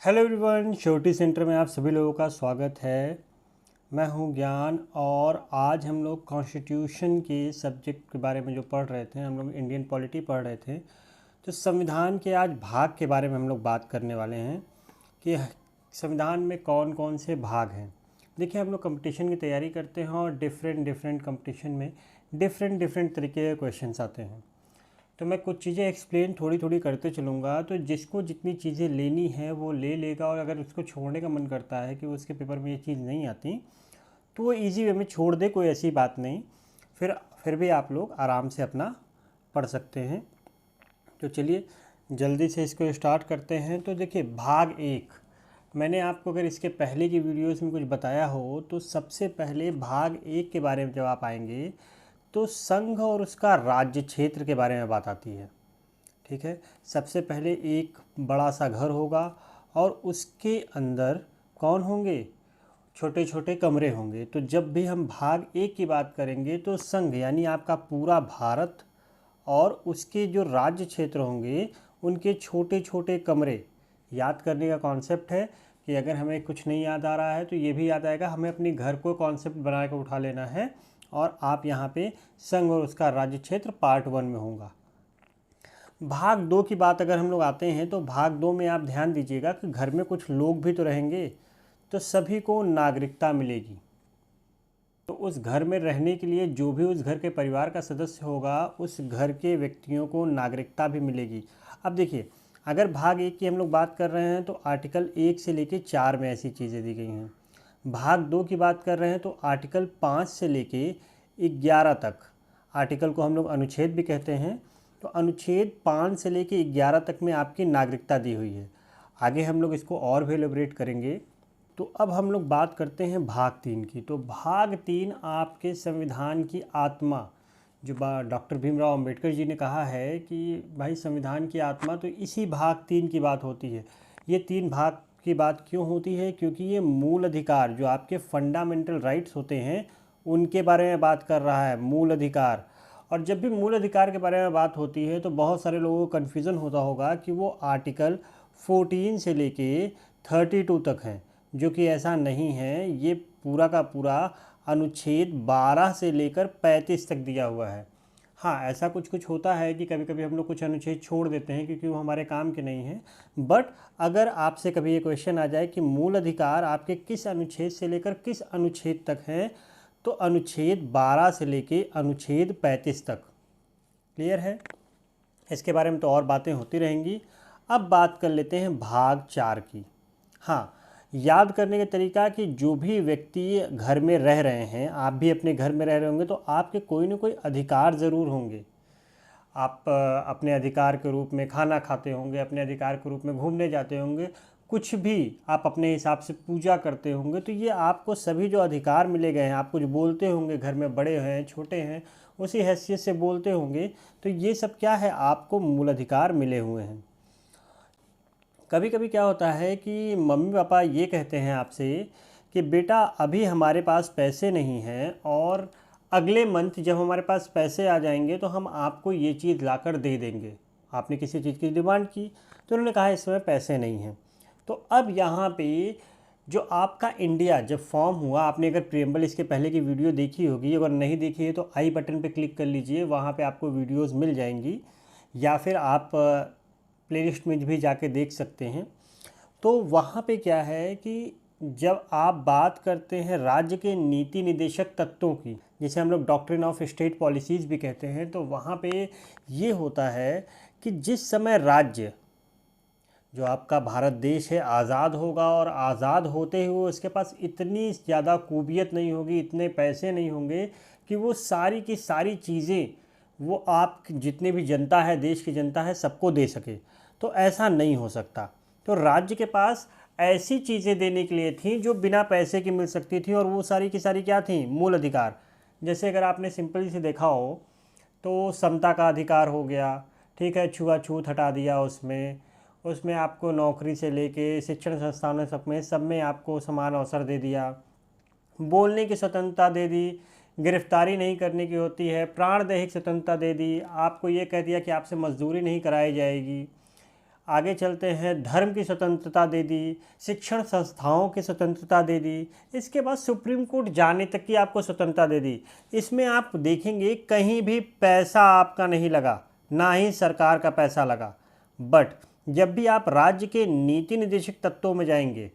Hello everyone, छोटी centre में आप सभी लोगों का स्वागत है। मैं हूं ज्ञान और आज हम लोग कॉन्स्टिट्यूशन के सब्जेक्ट के बारे में जो पढ़ रहे थे, हम लोग इंडियन पॉलिटी पढ़ रहे थे। तो संविधान के आज भाग के बारे में हम लोग बात करने वाले हैं कि संविधान में कौन कौन से भाग हैं। देखिए, हम लोग कंपटीशन की तैयारी करते हैं और डिफरेंट कंपटीशन में डिफरेंट तरीके के क्वेश्चन आते हैं। तो मैं कुछ चीज़ें एक्सप्लेन थोड़ी थोड़ी करते चलूँगा, तो जिसको जितनी चीज़ें लेनी है वो ले लेगा, और अगर उसको छोड़ने का मन करता है कि उसके पेपर में ये चीज़ नहीं आती तो वो इजी वे में छोड़ दे, कोई ऐसी बात नहीं। फिर भी आप लोग आराम से अपना पढ़ सकते हैं। तो चलिए जल्दी से इसको स्टार्ट करते हैं। तो देखिए, भाग 1, मैंने आपको अगर इसके पहले की वीडियोस में कुछ बताया हो तो सबसे पहले भाग 1 के बारे में जब आप आएंगे तो संघ और उसका राज्य क्षेत्र के बारे में बात आती है। ठीक है, सबसे पहले एक बड़ा सा घर होगा और उसके अंदर कौन होंगे, छोटे छोटे कमरे होंगे। तो जब भी हम भाग 1 की बात करेंगे तो संघ यानी आपका पूरा भारत और उसके जो राज्य क्षेत्र होंगे उनके छोटे छोटे कमरे। याद करने का कॉन्सेप्ट है कि अगर हमें कुछ नहीं याद आ रहा है तो ये भी याद आएगा, हमें अपने घर को कॉन्सेप्ट बना कर उठा लेना है। और आप यहाँ पे संघ और उसका राज्य क्षेत्र पार्ट 1 में होगा। भाग 2 की बात अगर हम लोग आते हैं तो भाग 2 में आप ध्यान दीजिएगा कि घर में कुछ लोग भी तो रहेंगे, तो सभी को नागरिकता मिलेगी। तो उस घर में रहने के लिए जो भी उस घर के परिवार का सदस्य होगा उस घर के व्यक्तियों को नागरिकता भी मिलेगी। अब देखिए, अगर भाग 1 की हम लोग बात कर रहे हैं तो आर्टिकल 1 से लेके 4 में ऐसी चीज़ें दी गई हैं। भाग 2 की बात कर रहे हैं तो आर्टिकल 5 से लेके 11 तक, आर्टिकल को हम लोग अनुच्छेद भी कहते हैं, तो अनुच्छेद 5 से लेके 11 तक में आपकी नागरिकता दी हुई है। आगे हम लोग इसको और भी एलोबरेट करेंगे। तो अब हम लोग बात करते हैं भाग 3 की। तो भाग 3 आपके संविधान की आत्मा, जो डॉक्टर भीमराव अंबेडकर जी ने कहा है कि भाई संविधान की आत्मा, तो इसी भाग 3 की बात होती है। ये 3 भाग की बात क्यों होती है? क्योंकि ये मूल अधिकार जो आपके फंडामेंटल राइट्स होते हैं उनके बारे में बात कर रहा है, मूल अधिकार। और जब भी मूल अधिकार के बारे में बात होती है तो बहुत सारे लोगों को कन्फ्यूज़न होता होगा कि वो आर्टिकल 14 से लेके 32 तक हैं, जो कि ऐसा नहीं है। ये पूरा का पूरा अनुच्छेद 12 से लेकर 35 तक दिया हुआ है। हाँ, ऐसा कुछ कुछ होता है कि कभी कभी हम लोग कुछ अनुच्छेद छोड़ देते हैं क्योंकि वो हमारे काम के नहीं हैं। बट अगर आपसे कभी ये क्वेश्चन आ जाए कि मूल अधिकार आपके किस अनुच्छेद से लेकर किस अनुच्छेद तक हैं, तो अनुच्छेद 12 से लेके अनुच्छेद 35 तक। क्लियर है? इसके बारे में तो और बातें होती रहेंगी। अब बात कर लेते हैं भाग 4 की। हाँ, याद करने का तरीका कि जो भी व्यक्ति घर में रह रहे हैं, आप भी अपने घर में रह रहे होंगे, तो आपके कोई ना कोई अधिकार ज़रूर होंगे। आप अपने अधिकार के रूप में खाना खाते होंगे, अपने अधिकार के रूप में घूमने जाते होंगे, कुछ भी आप अपने हिसाब से पूजा करते होंगे। तो ये आपको सभी जो अधिकार मिले गए हैं, आप कुछ बोलते होंगे, घर में बड़े हैं छोटे हैं उसी हैसियत से बोलते होंगे, तो ये सब क्या है, आपको मूल अधिकार मिले हुए हैं। कभी कभी क्या होता है कि मम्मी पापा ये कहते हैं आपसे कि बेटा अभी हमारे पास पैसे नहीं हैं और अगले मंथ जब हमारे पास पैसे आ जाएंगे तो हम आपको ये चीज़ लाकर दे देंगे। आपने किसी चीज़ की डिमांड की तो उन्होंने कहा इस समय पैसे नहीं हैं। तो अब यहाँ पे जो आपका इंडिया जब फॉर्म हुआ, आपने अगर प्रियम्बल इसके पहले की वीडियो देखी होगी, अगर नहीं देखी है तो आई बटन पे क्लिक कर लीजिए, वहाँ पे आपको वीडियोस मिल जाएंगी, या फिर आप प्लेलिस्ट में भी जाके देख सकते हैं। तो वहाँ पे क्या है कि जब आप बात करते हैं राज्य के नीति निदेशक तत्वों की, जिसे हम लोग डॉक्ट्रिन ऑफ स्टेट पॉलिसीज़ भी कहते हैं, तो वहाँ पे ये होता है कि जिस समय राज्य, जो आपका भारत देश है, आज़ाद होगा और आज़ाद होते हुए उसके पास इतनी ज़्यादा खूबियत नहीं होगी, इतने पैसे नहीं होंगे कि वो सारी की सारी चीज़ें वो आप जितने भी जनता है, देश की जनता है, सबको दे सके। तो ऐसा नहीं हो सकता। तो राज्य के पास ऐसी चीज़ें देने के लिए थी जो बिना पैसे की मिल सकती थी, और वो सारी की सारी क्या थी, मूल अधिकार। जैसे अगर आपने सिंपली से देखा हो तो समता का अधिकार हो गया, ठीक है, छुआछूत हटा दिया उसमें। उसमें आपको नौकरी से लेके शिक्षण संस्थानों सब में आपको समान अवसर दे दिया। बोलने की स्वतंत्रता दे दी, गिरफ्तारी नहीं करने की होती है, प्राणदैहिक स्वतंत्रता दे दी, आपको ये कह दिया कि आपसे मजदूरी नहीं कराई जाएगी। आगे चलते हैं, धर्म की स्वतंत्रता दे दी, शिक्षण संस्थाओं की स्वतंत्रता दे दी, इसके बाद सुप्रीम कोर्ट जाने तक की आपको स्वतंत्रता दे दी। इसमें आप देखेंगे कहीं भी पैसा आपका नहीं लगा, ना ही सरकार का पैसा लगा। बट जब भी आप राज्य के नीति निर्देशक तत्वों में जाएंगे,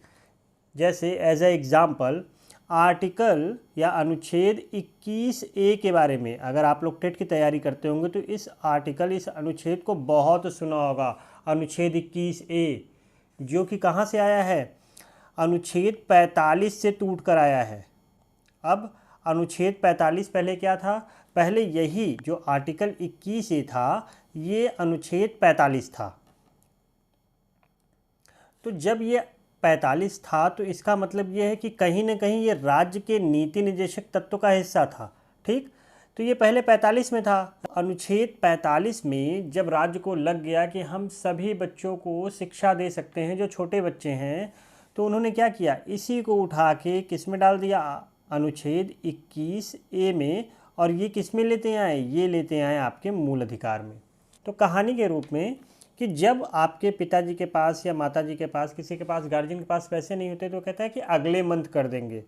जैसे एज ए एग्ज़ाम्पल आर्टिकल या अनुच्छेद 21A के बारे में अगर आप लोग टेट की तैयारी करते होंगे तो इस अनुच्छेद को बहुत सुना होगा। अनुच्छेद 21A जो कि कहाँ से आया है, अनुच्छेद 45 से टूट कर आया है। अब अनुच्छेद 45 पहले क्या था, पहले यही जो आर्टिकल 21A था ये अनुच्छेद 45 था। तो जब ये 45 था तो इसका मतलब ये है कि कहीं ना कहीं ये राज्य के नीति निर्देशक तत्व का हिस्सा था। ठीक, तो ये पहले 45 में था। अनुच्छेद 45 में जब राज्य को लग गया कि हम सभी बच्चों को शिक्षा दे सकते हैं जो छोटे बच्चे हैं, तो उन्होंने क्या किया, इसी को उठा के किस में डाल दिया, अनुच्छेद 21A में। और ये किस में लेते आए, ये लेते आए आपके मूल अधिकार में। तो कहानी के रूप में कि जब आपके पिताजी के पास या माताजी के पास, किसी के पास, गार्जियन के पास पैसे नहीं होते तो कहता है कि अगले मंथ कर देंगे।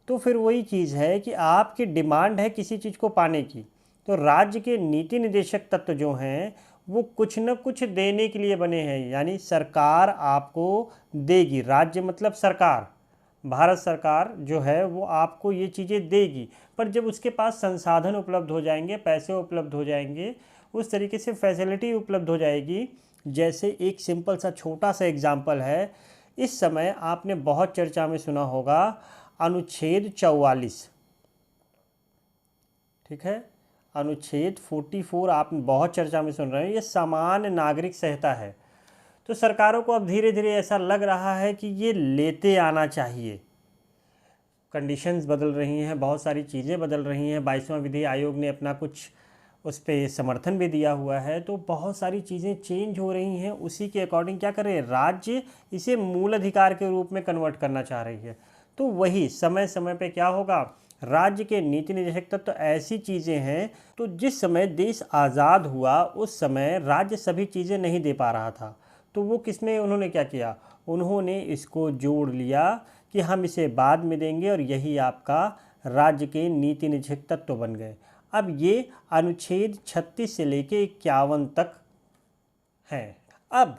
तो फिर वही चीज़ है कि आपकी डिमांड है किसी चीज़ को पाने की, तो राज्य के नीति निर्देशक तत्व जो हैं वो कुछ न कुछ देने के लिए बने हैं। यानी सरकार आपको देगी, राज्य मतलब सरकार, भारत सरकार जो है वो आपको ये चीज़ें देगी। पर जब उसके पास संसाधन उपलब्ध हो जाएंगे, पैसे उपलब्ध हो जाएंगे, उस तरीके से फैसिलिटी उपलब्ध हो जाएगी। जैसे एक सिंपल सा छोटा सा एग्जाम्पल है, इस समय आपने बहुत चर्चा में सुना होगा अनुच्छेद 44, ठीक है, अनुच्छेद 44 आप बहुत चर्चा में सुन रहे हैं, ये सामान्य नागरिक संहिता है। तो सरकारों को अब धीरे धीरे ऐसा लग रहा है कि ये लेते आना चाहिए। कंडीशंस बदल रही हैं, बहुत सारी चीज़ें बदल रही हैं, 22वां विधि आयोग ने अपना कुछ उस पर समर्थन भी दिया हुआ है। तो बहुत सारी चीज़ें चेंज हो रही हैं, उसी के अकॉर्डिंग क्या कर रहे हैं, राज्य इसे मूल अधिकार के रूप में कन्वर्ट करना चाह रही है। तो वही समय समय पे क्या होगा, राज्य के नीति निर्देशक तत्व तो ऐसी चीज़ें हैं। तो जिस समय देश आज़ाद हुआ उस समय राज्य सभी चीज़ें नहीं दे पा रहा था, तो वो किसमें उन्होंने क्या किया, उन्होंने इसको जोड़ लिया कि हम इसे बाद में देंगे, और यही आपका राज्य के नीति निर्देशक तत्व बन गए। अब ये अनुच्छेद 36 से लेके 51 तक है। अब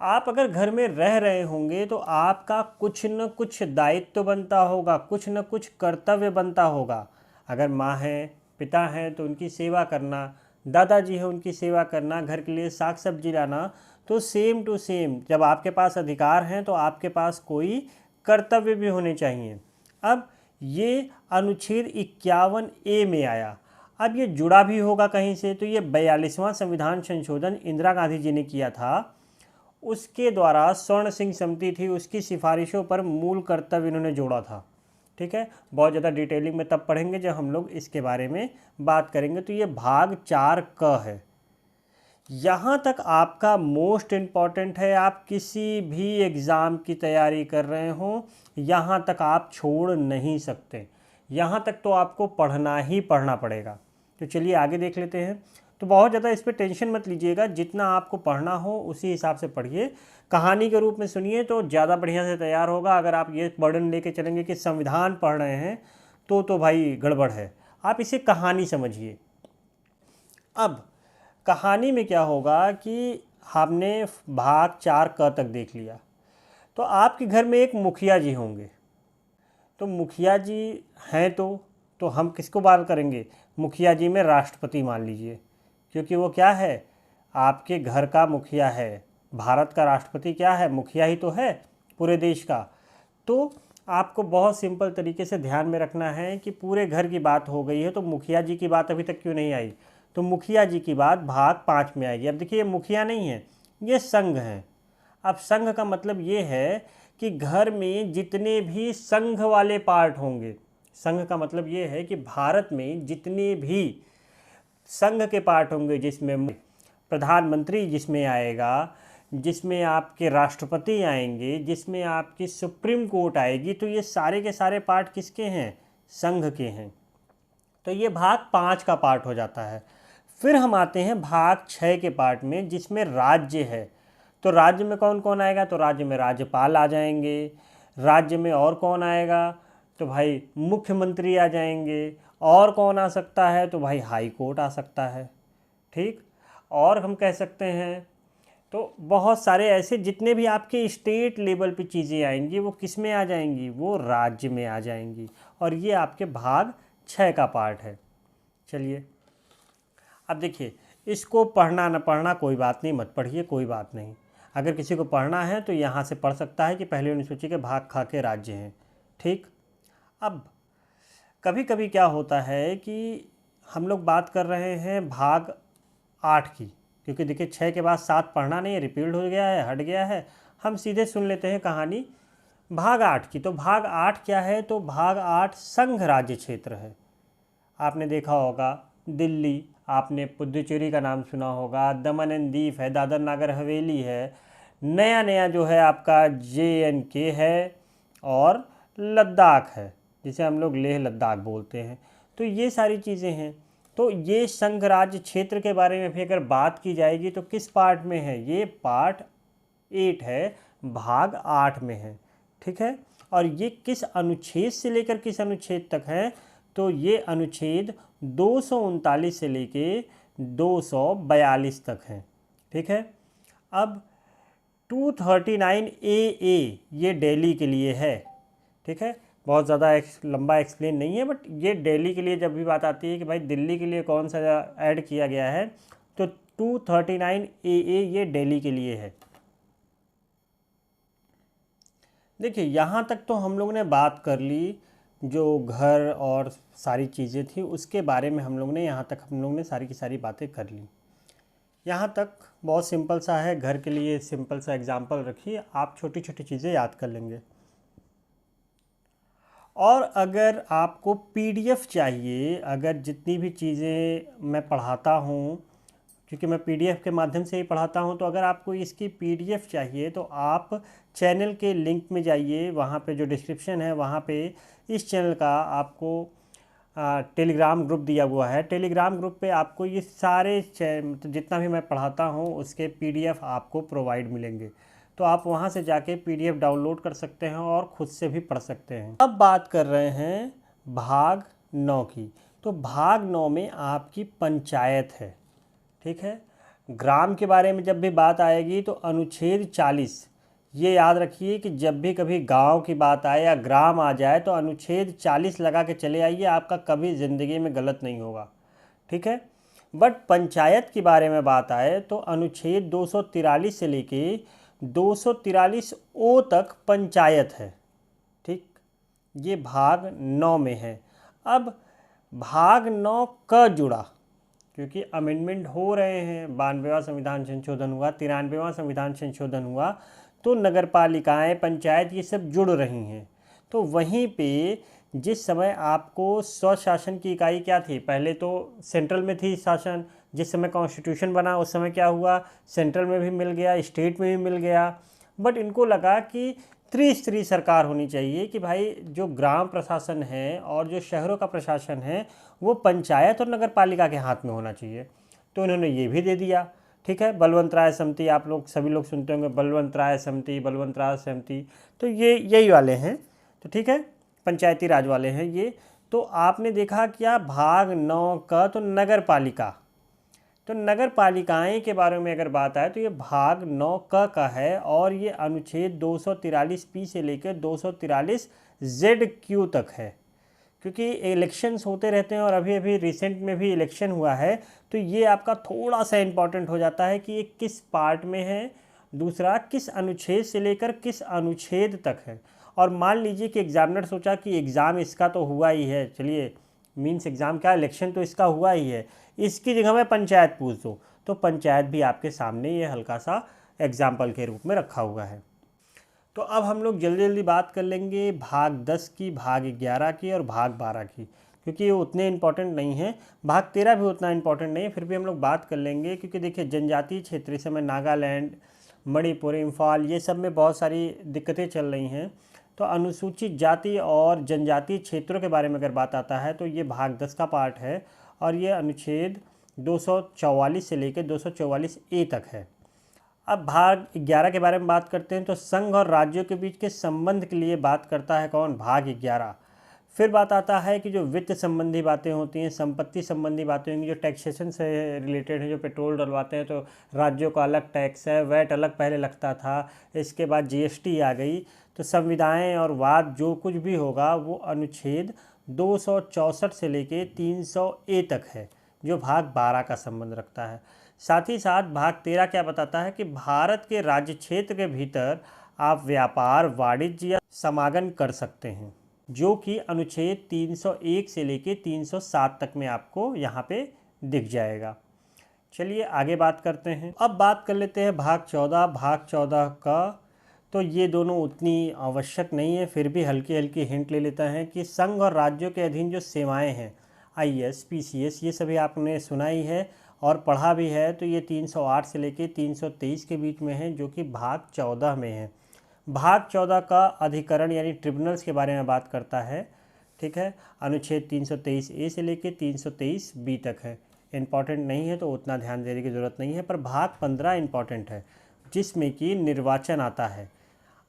आप अगर घर में रह रहे होंगे तो आपका कुछ न कुछ दायित्व बनता होगा, कुछ न कुछ कर्तव्य बनता होगा। अगर माँ है, पिता हैं तो उनकी सेवा करना, दादाजी हैं उनकी सेवा करना, घर के लिए साग सब्जी लाना। तो सेम टू सेम जब आपके पास अधिकार हैं तो आपके पास कोई कर्तव्य भी होने चाहिए। अब ये अनुच्छेद 51A में आया। अब ये जुड़ा भी होगा कहीं से, तो ये 42वां संविधान संशोधन इंदिरा गांधी जी ने किया था। उसके द्वारा स्वर्ण सिंह समिति थी, उसकी सिफारिशों पर मूल कर्तव्य इन्होंने जोड़ा था। ठीक है, बहुत ज़्यादा डिटेलिंग में तब पढ़ेंगे जब हम लोग इसके बारे में बात करेंगे। तो ये भाग 4 क है। यहाँ तक आपका मोस्ट इम्पॉर्टेंट है। आप किसी भी एग्ज़ाम की तैयारी कर रहे हो, यहाँ तक आप छोड़ नहीं सकते। यहाँ तक तो आपको पढ़ना ही पढ़ना पड़ेगा। तो चलिए आगे देख लेते हैं। तो बहुत ज़्यादा इस पर टेंशन मत लीजिएगा, जितना आपको पढ़ना हो उसी हिसाब से पढ़िए। कहानी के रूप में सुनिए तो ज़्यादा बढ़िया से तैयार होगा। अगर आप ये बर्डन लेके चलेंगे कि संविधान पढ़ रहे हैं तो भाई गड़बड़ है। आप इसे कहानी समझिए। अब कहानी में क्या होगा कि हमने भाग 4 क तक देख लिया। तो आपके घर में एक मुखिया जी होंगे। तो मुखिया जी हैं तो हम किसको बात करेंगे, मुखिया जी में राष्ट्रपति मान लीजिए, क्योंकि वो क्या है, आपके घर का मुखिया है। भारत का राष्ट्रपति क्या है, मुखिया ही तो है पूरे देश का। तो आपको बहुत सिंपल तरीके से ध्यान में रखना है कि पूरे घर की बात हो गई है, तो मुखिया जी की बात अभी तक क्यों नहीं आई, तो मुखिया जी की बात भाग 5 में आएगी। अब देखिए, ये मुखिया नहीं है, ये संघ हैं। अब संघ का मतलब ये है कि घर में जितने भी संघ वाले पार्ट होंगे, संघ का मतलब ये है कि भारत में जितने भी संघ के पार्ट होंगे, जिसमें प्रधानमंत्री जिसमें आएगा, जिसमें आपके राष्ट्रपति आएंगे, जिसमें आपकी सुप्रीम कोर्ट आएगी, तो ये सारे के सारे पार्ट किसके हैं, संघ के हैं। तो ये भाग 5 का पार्ट हो जाता है। फिर हम आते हैं भाग 6 के पार्ट में, जिसमें राज्य है। तो राज्य में कौन कौन आएगा, तो राज्य में राज्यपाल आ जाएंगे। राज्य में और कौन आएगा, तो भाई मुख्यमंत्री आ जाएंगे। और कौन आ सकता है, तो भाई हाई कोर्ट आ सकता है। ठीक, और हम कह सकते हैं तो बहुत सारे ऐसे जितने भी आपके स्टेट लेवल पे चीज़ें आएंगी वो किस में आ जाएंगी, वो राज्य में आ जाएंगी। और ये आपके भाग 6 का पार्ट है। चलिए अब देखिए, इसको पढ़ना ना पढ़ना कोई बात नहीं, मत पढ़िए, कोई बात नहीं। अगर किसी को पढ़ना है तो यहाँ से पढ़ सकता है कि पहले अनुसूची के भाग खा के राज्य हैं। ठीक, अब कभी कभी क्या होता है कि हम लोग बात कर रहे हैं भाग 8 की, क्योंकि देखिए 6 के बाद 7 पढ़ना नहीं है, रिपीट हो गया है, हट गया है। हम सीधे सुन लेते हैं कहानी भाग 8 की। तो भाग 8 क्या है, तो भाग 8 संघ राज्य क्षेत्र है। आपने देखा होगा दिल्ली, आपने पुडुचेरी का नाम सुना होगा, दमन एंड दीव है, दादर नागर हवेली है, नया नया जो है आपका JNK है, और लद्दाख है जिसे हम लोग लेह लद्दाख बोलते हैं। तो ये सारी चीज़ें हैं। तो ये संघ राज्य क्षेत्र के बारे में भी अगर बात की जाएगी तो किस पार्ट में है, ये पार्ट 8 है, भाग 8 में है। ठीक है, और ये किस अनुच्छेद से लेकर किस अनुच्छेद तक है, तो ये अनुच्छेद 239 से लेके 242 तक है। ठीक है, अब 239AA ये दिल्ली के लिए है। ठीक है, बहुत ज़्यादा लंबा एक्सप्लेन नहीं है, बट ये दिल्ली के लिए जब भी बात आती है कि भाई दिल्ली के लिए कौन सा ऐड किया गया है, तो 239AA ये दिल्ली के लिए है। देखिए यहाँ तक तो हम लोग ने बात कर ली, जो घर और सारी चीज़ें थी उसके बारे में हम लोग ने, यहाँ तक हम लोग ने सारी की सारी बातें कर ली। यहाँ तक बहुत सिंपल सा है, घर के लिए सिंपल सा एग्जाम्पल रखिए, आप छोटी छोटी चीज़ें याद कर लेंगे। और अगर आपको PDF चाहिए, अगर जितनी भी चीज़ें मैं पढ़ाता हूँ, क्योंकि मैं PDF के माध्यम से ही पढ़ाता हूँ, तो अगर आपको इसकी PDF चाहिए तो आप चैनल के लिंक में जाइए, वहाँ पे जो डिस्क्रिप्शन है वहाँ पे इस चैनल का आपको टेलीग्राम ग्रुप दिया हुआ है। टेलीग्राम ग्रुप पे आपको ये सारे जितना भी मैं पढ़ाता हूँ उसके PDF आपको प्रोवाइड मिलेंगे। तो आप वहाँ से जाके PDF डाउनलोड कर सकते हैं और ख़ुद से भी पढ़ सकते हैं। अब बात कर रहे हैं भाग 9 की। तो भाग 9 में आपकी पंचायत है। ठीक है, ग्राम के बारे में जब भी बात आएगी तो अनुच्छेद 40, ये याद रखिए कि जब भी कभी गांव की बात आए या ग्राम आ जाए तो अनुच्छेद 40 लगा के चले आइए, आपका कभी ज़िंदगी में गलत नहीं होगा। ठीक है, बट पंचायत के बारे में बात आए तो अनुच्छेद 243 से लेके 243O तक पंचायत है। ठीक, ये भाग 9 में है। अब भाग 9 क जुड़ा, क्योंकि अमेंडमेंट हो रहे हैं, 92वां संविधान संशोधन हुआ, 93वां संविधान संशोधन हुआ, तो नगर पालिकाएँ, पंचायत ये सब जुड़ रही हैं। तो वहीं पे जिस समय आपको स्वशासन की इकाई क्या थी, पहले तो सेंट्रल में थी शासन, जिस समय कॉन्स्टिट्यूशन बना उस समय क्या हुआ, सेंट्रल में भी मिल गया, स्टेट में भी मिल गया। बट इनको लगा कि त्रिस्तरीय सरकार होनी चाहिए, कि भाई जो ग्राम प्रशासन है और जो शहरों का प्रशासन है वो पंचायत और नगर पालिका के हाथ में होना चाहिए। तो इन्होंने ये भी दे दिया। ठीक है, बलवंत राय समिति, आप लोग सभी लोग सुनते होंगे बलवंत राय समिति, बलवंत राय समिति, तो ये यही वाले हैं। तो ठीक है, पंचायती राज वाले हैं ये। तो आपने देखा क्या, भाग 9 का तो नगर पालिका, तो नगर पालिकाएँ के बारे में अगर बात आए तो ये भाग 9 का है, और ये अनुच्छेद 243P से लेकर 243ZQ तक है। क्योंकि इलेक्शंस होते रहते हैं और अभी अभी रिसेंट में भी इलेक्शन हुआ है, तो ये आपका थोड़ा सा इम्पॉर्टेंट हो जाता है कि ये किस पार्ट में है, दूसरा किस अनुच्छेद से लेकर किस अनुच्छेद तक है। और मान लीजिए कि एग्जामिनर सोचा कि एग्ज़ाम इसका तो हुआ ही है, चलिए मीन्स एग्ज़ाम क्या, इलेक्शन तो इसका हुआ ही है, इसकी जगह मैं पंचायत पूछ दूँ, तो पंचायत भी आपके सामने ये हल्का सा एग्जाम्पल के रूप में रखा हुआ है। तो अब हम लोग जल्दी जल्दी बात कर लेंगे भाग 10 की, भाग 11 की और भाग 12 की, क्योंकि ये उतने इम्पॉर्टेंट नहीं है। भाग 13 भी उतना इम्पॉर्टेंट नहीं है, फिर भी हम लोग बात कर लेंगे, क्योंकि देखिए जनजातीय क्षेत्र इस समय नागालैंड, मणिपुर, इम्फाल, ये सब में बहुत सारी दिक्कतें चल रही हैं। तो अनुसूचित जाति और जनजातीय क्षेत्रों के बारे में अगर बात आता है तो ये भाग 10 का पार्ट है, और ये अनुच्छेद 244 से लेकर 244A तक है। अब भाग 11 के बारे में बात करते हैं। तो संघ और राज्यों के बीच के संबंध के लिए बात करता है कौन? भाग 11। फिर बात आता है कि जो वित्त संबंधी बातें होती हैं, संपत्ति संबंधी बातें होंगी, जो टैक्सेशन से रिलेटेड है, जो पेट्रोल डलवाते हैं तो राज्यों का अलग टैक्स है, वैट अलग पहले लगता था, इसके बाद जीएसटी आ गई। तो संविधाएं और वाद जो कुछ भी होगा वो अनुच्छेद 264 से लेके 300A तक है, जो भाग 12 का संबंध रखता है। साथ ही साथ भाग 13 क्या बताता है कि भारत के राज्य क्षेत्र के भीतर आप व्यापार, वाणिज्य या समागम कर सकते हैं, जो कि अनुच्छेद 301 से लेके 307 तक में आपको यहाँ पे दिख जाएगा। चलिए आगे बात करते हैं। अब बात कर लेते हैं भाग 14। भाग 14 का तो ये दोनों उतनी आवश्यक नहीं है, फिर भी हल्की हल्की हिंट ले लेता है कि संघ और राज्यों के अधीन जो सेवाएं हैं, आईएएस, पीसीएस, ये सभी आपने सुना ही है और पढ़ा भी है। तो ये 308 से लेके 323 के बीच में है, जो कि भाग 14 में है। भाग 14 का अधिकरण यानी ट्रिब्यूनल्स के बारे में बात करता है, ठीक है। अनुच्छेद 323A से लेके 323B तक है। इम्पॉर्टेंट नहीं है तो उतना ध्यान देने की ज़रूरत नहीं है, पर भाग 15 इम्पॉर्टेंट है, जिसमें कि निर्वाचन आता है।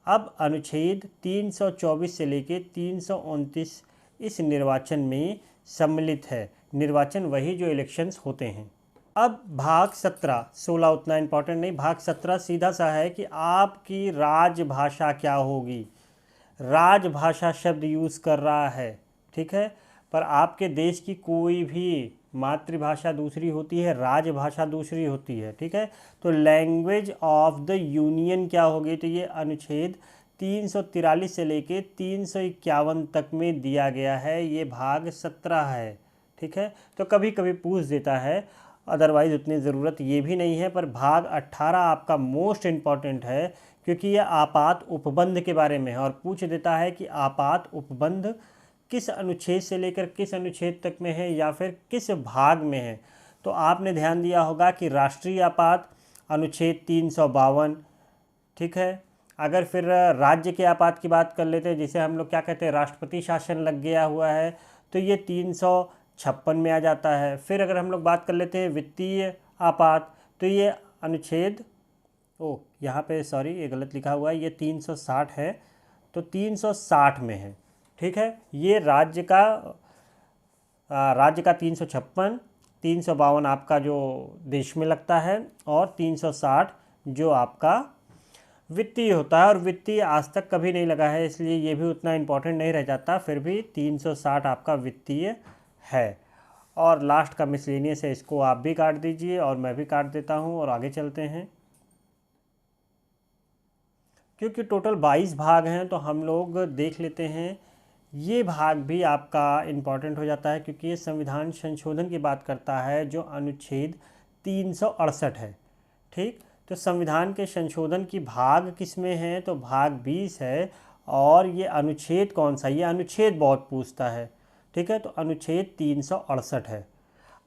अब अनुच्छेद 324 से लेके 329 इस निर्वाचन में सम्मिलित है। निर्वाचन वही जो इलेक्शंस होते हैं। अब भाग 17, 16 उतना इम्पोर्टेंट नहीं। भाग 17 सीधा सा है कि आपकी राजभाषा क्या होगी। राजभाषा शब्द यूज़ कर रहा है, ठीक है, पर आपके देश की कोई भी मातृभाषा दूसरी होती है, राजभाषा दूसरी होती है, ठीक है। तो लैंग्वेज ऑफ द यूनियन क्या होगी? तो ये अनुच्छेद 343 से लेके 351 तक में दिया गया है। ये भाग 17 है, ठीक है। तो कभी कभी पूछ देता है, अदरवाइज़ उतनी ज़रूरत ये भी नहीं है। पर भाग 18 आपका मोस्ट इम्पॉर्टेंट है, क्योंकि यह आपात उपबंध के बारे में है और पूछ देता है कि आपात उपबंध किस अनुच्छेद से लेकर किस अनुच्छेद तक में है या फिर किस भाग में है। तो आपने ध्यान दिया होगा कि राष्ट्रीय आपात अनुच्छेद 352, ठीक है। अगर फिर राज्य के आपात की बात कर लेते हैं, जिसे हम लोग क्या कहते हैं, राष्ट्रपति शासन लग गया हुआ है, तो ये 356 में आ जाता है। फिर अगर हम लोग बात कर लेते हैं वित्तीय आपात, तो ये अनुच्छेद यहाँ पे सॉरी ये गलत लिखा हुआ है, ये 360 है, तो 360 में है, ठीक है। ये राज्य का 356, 352 आपका जो देश में लगता है और 360 जो आपका वित्तीय होता है। और वित्तीय आज तक कभी नहीं लगा है, इसलिए ये भी उतना इम्पोर्टेंट नहीं रह जाता। फिर भी 360 आपका वित्तीय है। और लास्ट का मिसलेनियस है, इसको आप भी काट दीजिए और मैं भी काट देता हूँ और आगे चलते हैं। क्योंकि टोटल 22 भाग हैं तो हम लोग देख लेते हैं। ये भाग भी आपका इम्पॉर्टेंट हो जाता है, क्योंकि ये संविधान संशोधन की बात करता है, जो अनुच्छेद 368 है, ठीक। तो संविधान के संशोधन की भाग किस में है? तो भाग 20 है। और ये अनुच्छेद कौन सा? ये अनुच्छेद बहुत पूछता है, ठीक है। तो अनुच्छेद 368 है।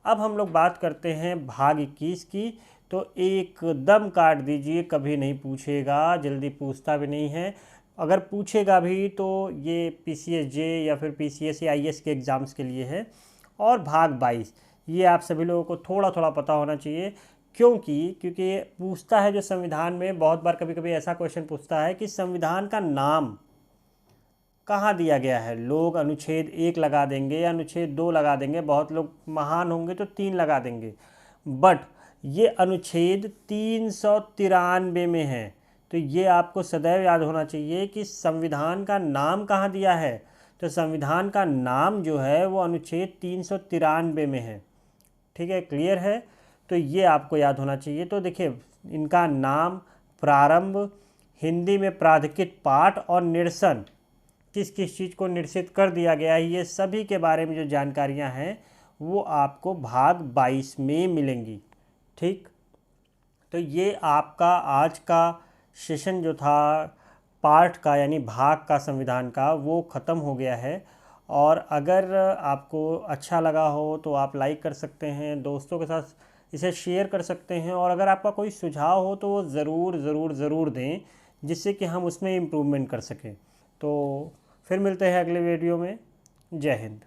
अब हम लोग बात करते हैं भाग 21 की। तो एकदम काट दीजिए, कभी नहीं पूछेगा, जल्दी पूछता भी नहीं है। अगर पूछेगा भी तो ये PCSJ या फिर PCS या IS के एग्ज़ाम्स के लिए है। और भाग 22 ये आप सभी लोगों को थोड़ा थोड़ा पता होना चाहिए, क्योंकि ये पूछता है जो संविधान में बहुत बार कभी कभी ऐसा क्वेश्चन पूछता है कि संविधान का नाम कहाँ दिया गया है। लोग अनुच्छेद 1 लगा देंगे या अनुच्छेद 2 लगा देंगे, बहुत लोग महान होंगे तो 3 लगा देंगे, बट ये अनुच्छेद 393 में है। तो ये आपको सदैव याद होना चाहिए कि संविधान का नाम कहाँ दिया है। तो संविधान का नाम जो है वो अनुच्छेद 393 में है, ठीक है, क्लियर है। तो ये आपको याद होना चाहिए। तो देखिए, इनका नाम, प्रारंभ, हिंदी में प्राधिकृत पाठ और निरसन, किस किस चीज़ को निरसित कर दिया गया है, ये सभी के बारे में जो जानकारियां हैं वो आपको भाग 22 में मिलेंगी, ठीक। तो ये आपका आज का सेशन जो था पार्ट का यानी भाग का संविधान का, वो ख़त्म हो गया है। और अगर आपको अच्छा लगा हो तो आप लाइक कर सकते हैं, दोस्तों के साथ इसे शेयर कर सकते हैं। और अगर आपका कोई सुझाव हो तो वो ज़रूर ज़रूर ज़रूर दें, जिससे कि हम उसमें इम्प्रूवमेंट कर सकें। तो फिर मिलते हैं अगले वीडियो में। जय हिंद।